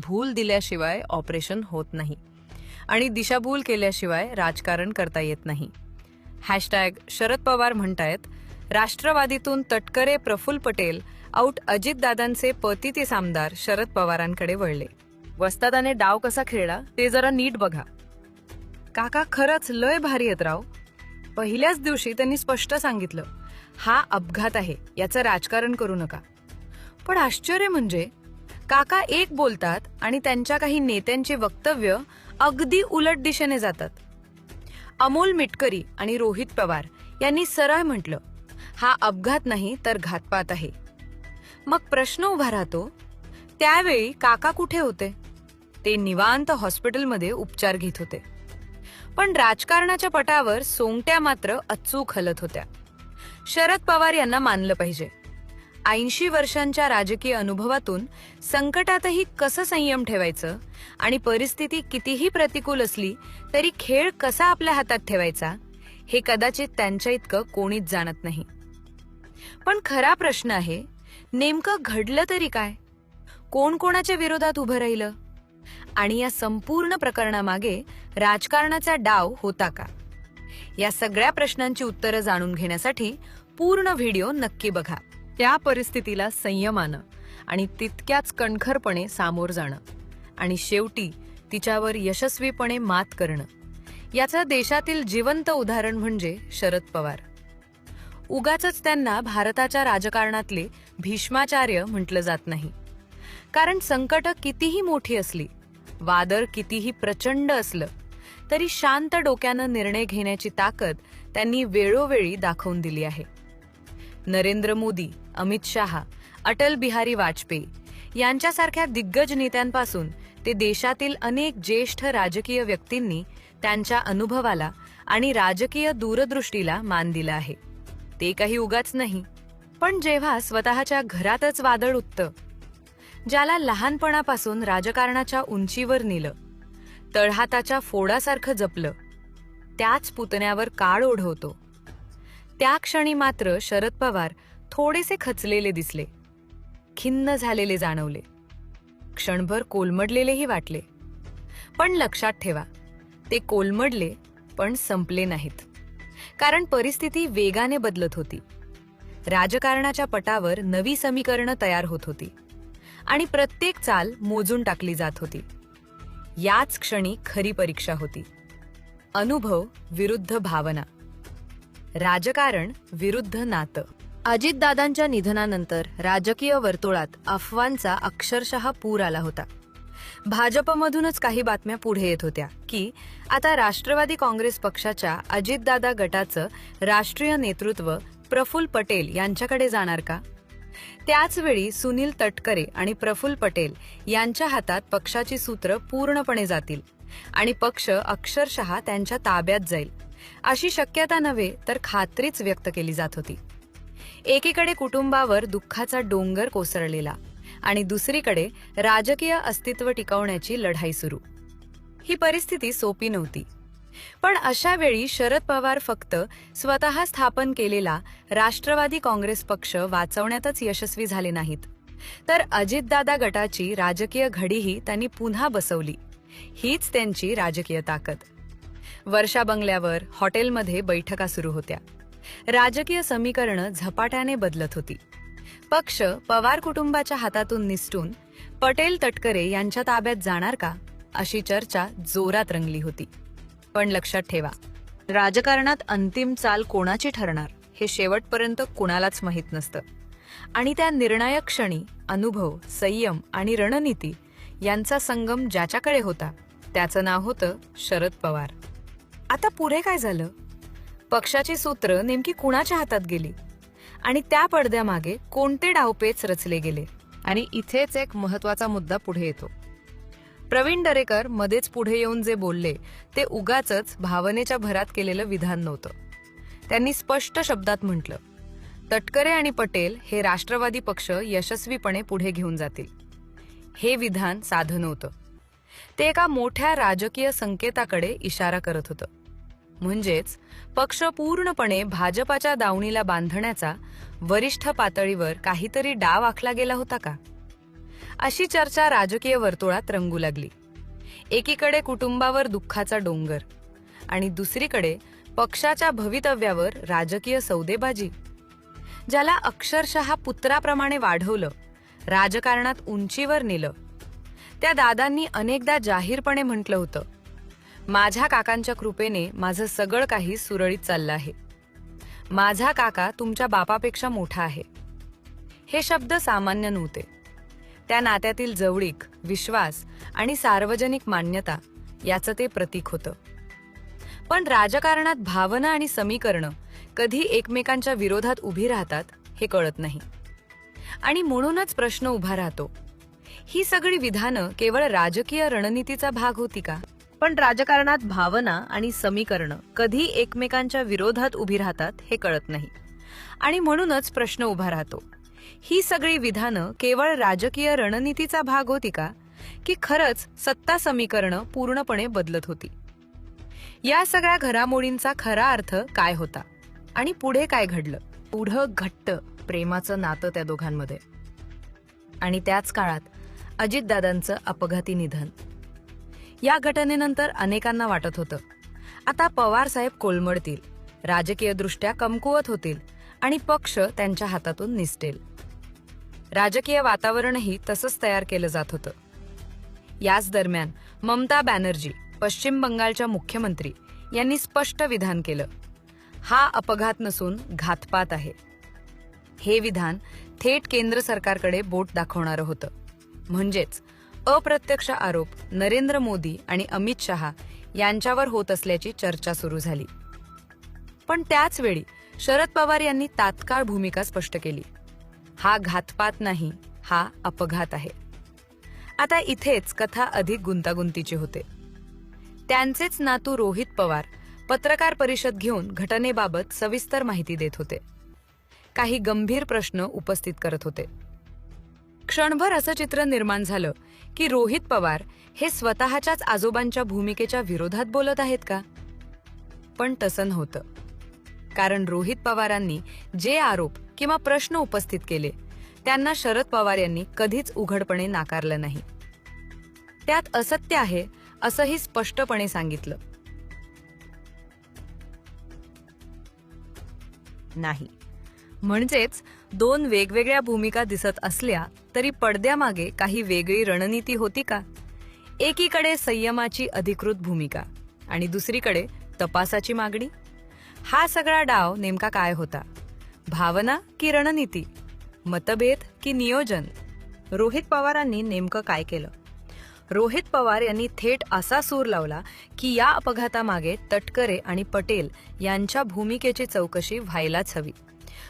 भूल दिल्याशिवाय ऑपरेशन होत नाही आणि दिशाभूल केल्याशिवाय राजकारण करता येत नाही. शरद पवार म्हणतायत, राष्ट्रवादीतून तटकरे प्रफुल्ल पटेल आऊट अजितदादांचे पतिते आमदार शरद पवारांकडे वळले. वस्तादाने डाव कसा खेळला ते जरा नीट बघा. काका खरंच लय भारी आहेत राव. पहिल्याच दिवशी त्यांनी स्पष्ट सांगितलं, हा अपघात आहे, याचं राजकारण करू नका. पण आश्चर्य म्हणजे काका एक बोलतात आणि त्यांच्या काही नेत्यांची वक्तव्य अगदी उलट दिशेने जातात. अमोल मिटकरी आणि रोहित पवार यांनी सरळ म्हटलं, हा अपघात नाही तर घातपात आहे. मग प्रश्न उभा राहतो, त्यावेळी काका कुठे होते? ते निवांत हॉस्पिटलमध्ये उपचार घेत होते. पण राजकारणाच्या पटावर सोंगट्या मात्र अचूक हलत होत्या. शरद पवार यांना मानलं पाहिजे. 80 वर्षांच्या राजकीय अनुभवातून संकटातही कसं संयम ठेवायचं आणि परिस्थिती कितीही प्रतिकूल असली तरी खेळ कसा आपल्या हातात ठेवायचा हे कदाचित त्यांच्या इतकं कोणीच जाणत नाही. पण खरा प्रश्न आहे, नेमकं घडलं तरी काय? कोण कोणाच्या विरोधात उभं राहिलं? आणि या संपूर्ण प्रकरणामागे राजकारणाचा डाव होता का? या सगळ्या प्रश्नांची उत्तरं जाणून घेण्यासाठी पूर्ण व्हिडिओ नक्की बघा. त्या परिस्थितीला संयमानं आणि तितक्याच कणखरपणे सामोर जाणं आणि शेवटी तिच्यावर यशस्वीपणे मात करणं, याचं देशातील जिवंत उदाहरण म्हणजे शरद पवार. उगाचच त्यांना भारताच्या राजकारणातले भीष्माचार्य म्हटलं जात नाही. कारण संकट कितीही मोठी असली, वादळ कितीही प्रचंड असलं तरी शांत डोक्यानं निर्णय घेण्याची ताकद त्यांनी वेळोवेळी दाखवून दिली आहे. नरेंद्र मोदी, अमित शहा, अटल बिहारी वाजपेयी यांच्यासारख्या दिग्गज नेत्यांपासून ते देशातील अनेक ज्येष्ठ राजकीय व्यक्तींनी त्यांच्या अनुभवाला आणि राजकीय दूरदृष्टीला मान दिला आहे. ते काही उगाच नाही. पण जेव्हा स्वतःच्या घरातच वादळ उठतं, ज्याला लहानपणापासून राजकारणाच्या उंचीवर नेलं, तळहाताच्या फोडासारखं जपलं, त्याच पुतण्यावर काळ ओढवतो, त्या क्षणी मात्र शरद पवार थोडेसे खचलेले दिसले, खिन्न झालेले जाणवले, क्षणभर कोलमडलेलेही वाटले. पण लक्षात ठेवा, ते कोलमडले पण संपले नाहीत. कारण परिस्थिती वेगाने बदलत होती. राजकारणाच्या पटावर नवी समीकरणं तयार होत होती आणि प्रत्येक चाल मोजून टाकली जात होती. याच क्षणी खरी परीक्षा होती. अनुभव विरुद्ध भावना, राजकारण विरुद्ध नातं. अजितदादांच्या निधनानंतर राजकीय वर्तुळात अफवांचा अक्षरशः पूर आला होता. भाजपमधूनच काही बातम्या पुढे येत होत्या की आता राष्ट्रवादी काँग्रेस पक्षाच्या अजितदादा गटाचं राष्ट्रीय नेतृत्व प्रफुल्ल पटेल यांच्याकडे जाणार का? त्याचवेळी सुनील तटकरे आणि प्रफुल्ल पटेल यांच्या हातात पक्षाची सूत्र पूर्णपणे जातील आणि पक्ष अक्षरशः त्यांच्या ताब्यात जाईल, अशी शक्यता नव्हे तर खात्रीच व्यक्त केली जात होती. एकीकडे कुटुंबावर दुःखाचा डोंगर कोसळलेला आणि दुसरीकडे राजकीय अस्तित्व टिकवण्याची लढाई सुरू. ही परिस्थिती सोपी नव्हती. पण अशा वेळी शरद पवार फक्त स्वतः स्थापन केलेला राष्ट्रवादी काँग्रेस पक्ष वाचवण्यातच यशस्वी झाले नाहीत, तर अजितदादा गटाची राजकीय घडीही त्यांनी पुन्हा बसवली. हीच त्यांची राजकीय ताकद. वर्षा बंगल्यावर, हॉटेलमध्ये बैठका सुरू होत्या. राजकीय समीकरणं झपाट्याने बदलत होती. पक्ष पवार कुटुंबाच्या हातातून निसटून पटेल तटकरे यांच्या ताब्यात जाणार का, अशी चर्चा जोरात रंगली होती. पण लक्षात ठेवा, राजकारणात अंतिम चाल कोणाची ठरणार हे शेवटपर्यंत कुणालाच माहीत नसतं. आणि त्या निर्णायक क्षणी अनुभव, संयम आणि रणनीती यांचा संगम ज्याच्याकडे होता त्याचं नाव होतं शरद पवार. आता पुढे काय झालं? पक्षाची सूत्र नेमकी कुणाच्या हातात गेली आणि त्या पडद्यामागे कोणते डावपेच रचले गेले? आणि इथेच एक महत्वाचा मुद्दा पुढे येतो. प्रवीण दरेकर मध्येच पुढे येऊन जे बोलले ते उगाचच भावनेच्या भरात केलेलं विधान नव्हतं. त्यांनी स्पष्ट शब्दात म्हटलं, तटकरे आणि पटेल हे राष्ट्रवादी पक्ष यशस्वीपणे पुढे घेऊन जातील. हे विधान साधं नव्हतं. ते एका मोठ्या राजकीय संकेताकडे इशारा करत होतं. म्हणजेच पक्ष पूर्णपणे भाजपाच्या दावणीला बांधण्याचा वरिष्ठ पातळीवर काहीतरी डाव आखला गेला होता का? अशी चर्चा राजकीय वर्तुळात रंगू लागली. एकीकडे कुटुंबावर दुःखाचा डोंगर आणि दुसरीकडे पक्षाच्या भवितव्यावर राजकीय सौदेबाजी. ज्याला अक्षरशः पुत्राप्रमाणे वाढवलं, राजकारणात उंचीवर नेलं, त्या दादांनी अनेकदा जाहीरपणे म्हटलं होतं, माझ्या काकांच्या कृपेने माझं सगळं काही सुरळीत चाललं आहे. माझा काका तुमच्या बापापेक्षा मोठा आहे. हे शब्द सामान्य नव्हते. त्या नात्यातील जवळीक, विश्वास आणि सार्वजनिक मान्यता याचं ते प्रतीक होतं. पण राजकारणात भावना आणि समीकरणं कधी एकमेकांच्या विरोधात उभी राहतात हे कळत नाही. आणि म्हणूनच प्रश्न उभा राहतो, ही सगळी विधानं केवळ राजकीय रणनीतीचा भाग होती का? पण राजकारणात भावना आणि समीकरणं कधी एकमेकांच्या विरोधात उभी राहतात हे कळत नाही. आणि म्हणूनच प्रश्न उभा राहतो, ही सगळी विधानं केवळ राजकीय रणनीतीचा भाग होती का, की खरंच सत्ता समीकरणं पूर्णपणे बदलत होती? या सगळ्या घडामोडींचा खरा अर्थ काय होता आणि पुढे काय घडलं? पुढं घट्ट प्रेमाचं नातं त्या दोघांमध्ये. आणि त्याच काळात अजितदादांचं अपघाती निधन. या घटनेनंतर अनेकांना वाटत होतं, आता पवार साहेब कोलमडतील, राजकीयदृष्ट्या कमकुवत होतील आणि पक्ष त्यांच्या हातातून निसटेल. राजकीय वातावरणही तसंच तयार केलं जात होतं. याच दरम्यान ममता बॅनर्जी, पश्चिम बंगालच्या मुख्यमंत्री, यांनी स्पष्ट विधान केलं, हा अपघात नसून घातपात आहे. हे विधान थेट केंद्र सरकारकडे बोट दाखवणारं होतं. म्हणजेच अप्रत्यक्ष आरोप नरेंद्र मोदी आणि अमित शहा यांच्यावर होत असल्याची चर्चा सुरू झाली. पण त्याच वेळी शरद पवार यांनी तात्काळ भूमिका स्पष्ट केली, हा घातपात नाही, हा अपघात आहे. आता इथेच कथा अधिक गुंतागुंतीची होते. त्यांचेच नातू रोहित पवार पत्रकार परिषद घेऊन घटनेबाबत सविस्तर माहिती देत होते. काही गंभीर प्रश्न उपस्थित करत होते. क्षणभर असं चित्र निर्माण झालं की रोहित पवार हे स्वतःच्याच आजोबांच्या भूमिकेच्या विरोधात बोलत आहेत का? पण तसं नव्हतं. कारण रोहित पवारांनी जे आरोप किंवा प्रश्न उपस्थित केले त्यांना शरद पवार यांनी कधीच उघडपणे नाकारलं नाही. त्यात असत्य आहे असंही स्पष्टपणे सांगितलं नाही. म्हणजेच दोन वेगवेगळ्या भूमिका दिसत असल्या तरी पडद्यामागे काही वेगळी रणनीती होती का? एकीकडे संयमाची अधिकृत भूमिका आणि दुसरीकडे तपासाची मागणी. हा सगळा डाव नेमका काय होता? भावना की रणनीती? मतभेद की नियोजन? रोहित पवारांनी नेमकं काय केलं? रोहित पवार यांनी थेट असा सूर लावला की या अपघातामागे तटकरे आणि पटेल यांच्या भूमिकेची चौकशी व्हायलाच हवी.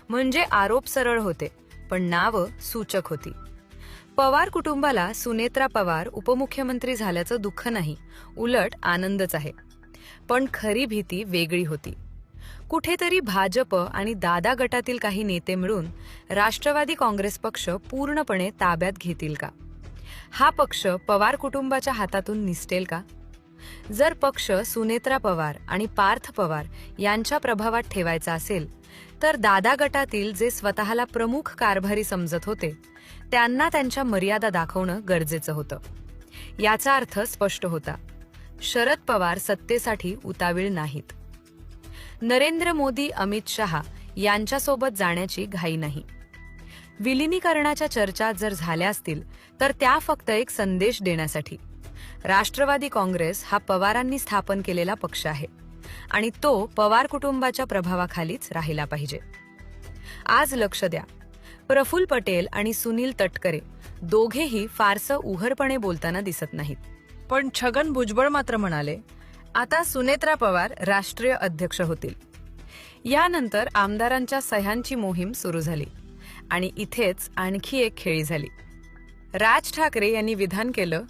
म्हणजे आरोप सरळ होते पण नावं सूचक होती. पवार कुटुंबाला सुनेत्रा पवार उपमुख्यमंत्री झाल्याचं दुःख नाही, उलट आनंदच आहे. पण खरी भीती वेगळी होती. कुठेतरी भाजप आणि दादा गटातील काही नेते मिळून राष्ट्रवादी काँग्रेस पक्ष पूर्णपणे ताब्यात घेतील का? हा पक्ष पवार कुटुंबाच्या हातातून निसटेल का? जर पक्ष सुनेत्रा पवार आणि पार्थ पवार यांच्या प्रभावात ठेवायचा असेल तर दादा गटातील जे स्वतःला प्रमुख कारभारी समजत होते त्यांना त्यांच्या मर्यादा दाखवणं गरजेचं होतं. याचा अर्थ स्पष्ट होता, शरद पवार सत्तेसाठी उतावीळ नाहीत. नरेंद्र मोदी, अमित शहा यांच्यासोबत जाण्याची घाई नाही. विलिनीकरणाच्या चर्चा जर झाल्या असतील तर त्या फक्त एक संदेश देण्यासाठी. राष्ट्रवादी काँग्रेस हा पवारांनी स्थापन केलेला पक्ष आहे आणि तो पवार कुटुंबाच्या प्रभावाखालीच राहिला पाहिजे. आज लक्ष द्या, प्रफुल्ल पटेल आणि सुनील तटकरे दोघेही फारसं उघडपणे बोलताना दिसत नाहीत. पण छगन भुजबळ मात्र म्हणाले, आता सुनेत्रा पवार राष्ट्रीय अध्यक्ष होतील. यानंतर आमदारांच्या सह्यांची मोहीम सुरू झाली आणि इथेच आणखी एक खेळी झाली. राज ठाकरे यांनी विधान केलं,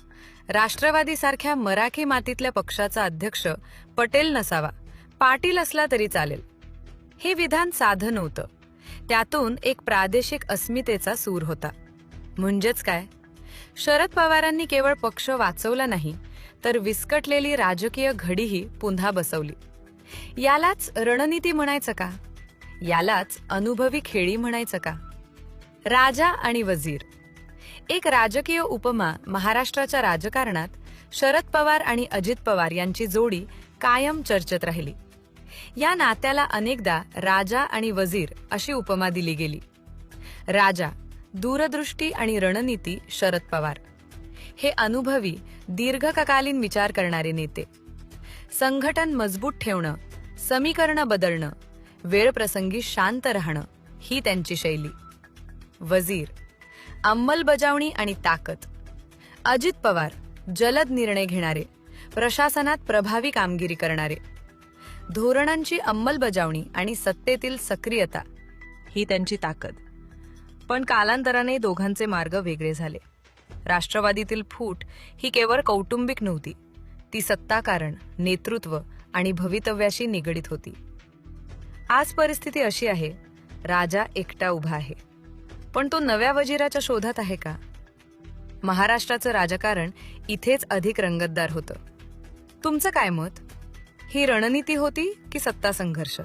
राष्ट्रवादीसारख्या मराठी मातीतल्या पक्षाचा अध्यक्ष पटेल नसावा, पाटील असला तरी चालेल. हे विधान साधं नव्हतं. त्यातून एक प्रादेशिक अस्मितेचा सूर होता. म्हणजेच काय? शरद पवारांनी केवळ पक्ष वाचवला नाही तर विस्कटलेली राजकीय घडीही पुन्हा बसवली. यालाच रणनीती म्हणायचं का? यालाच अनुभवी खेळी म्हणायचं का? राजा आणि वजीर. एक राजकीय उपमा महाराष्ट्राच्या राजकारणात शरद पवार आणि अजित पवार यांची जोडी कायम चर्चेत राहिली. या नात्याला अनेकदा राजा आणि वजीर अशी उपमा दिली गेली. राजा दूरदृष्टी आणि रणनीती शरद पवार हे अनुभवी दीर्घकालीन विचार करणारे नेते. संघटन मजबूत ठेवणं, समीकरणं बदलणं, वेळप्रसंगी शांत राहणं ही त्यांची शैली. वजीर अंमलबजावणी आणि ताकद. अजित पवार जलद निर्णय घेणारे, प्रशासनात प्रभावी कामगिरी करणारे. धोरणांची अंमलबजावणी आणि सत्तेतील सक्रियता ही त्यांची ताकद. पण कालांतराने दोघांचे मार्ग वेगळे झाले. राष्ट्रवादीतील फूट ही केवळ कौटुंबिक नव्हती, ती सत्ताकारण, नेतृत्व आणि भवितव्याशी निगडीत होती. आज परिस्थिती अशी आहे, राजा एकटा उभा आहे, पण तो नव्या वजीराच्या शोधात आहे का? महाराष्ट्राचं राजकारण इथेच अधिक रंगतदार होतं. तुमचं काय मत? ही रणनीती होती की सत्ता संघर्ष?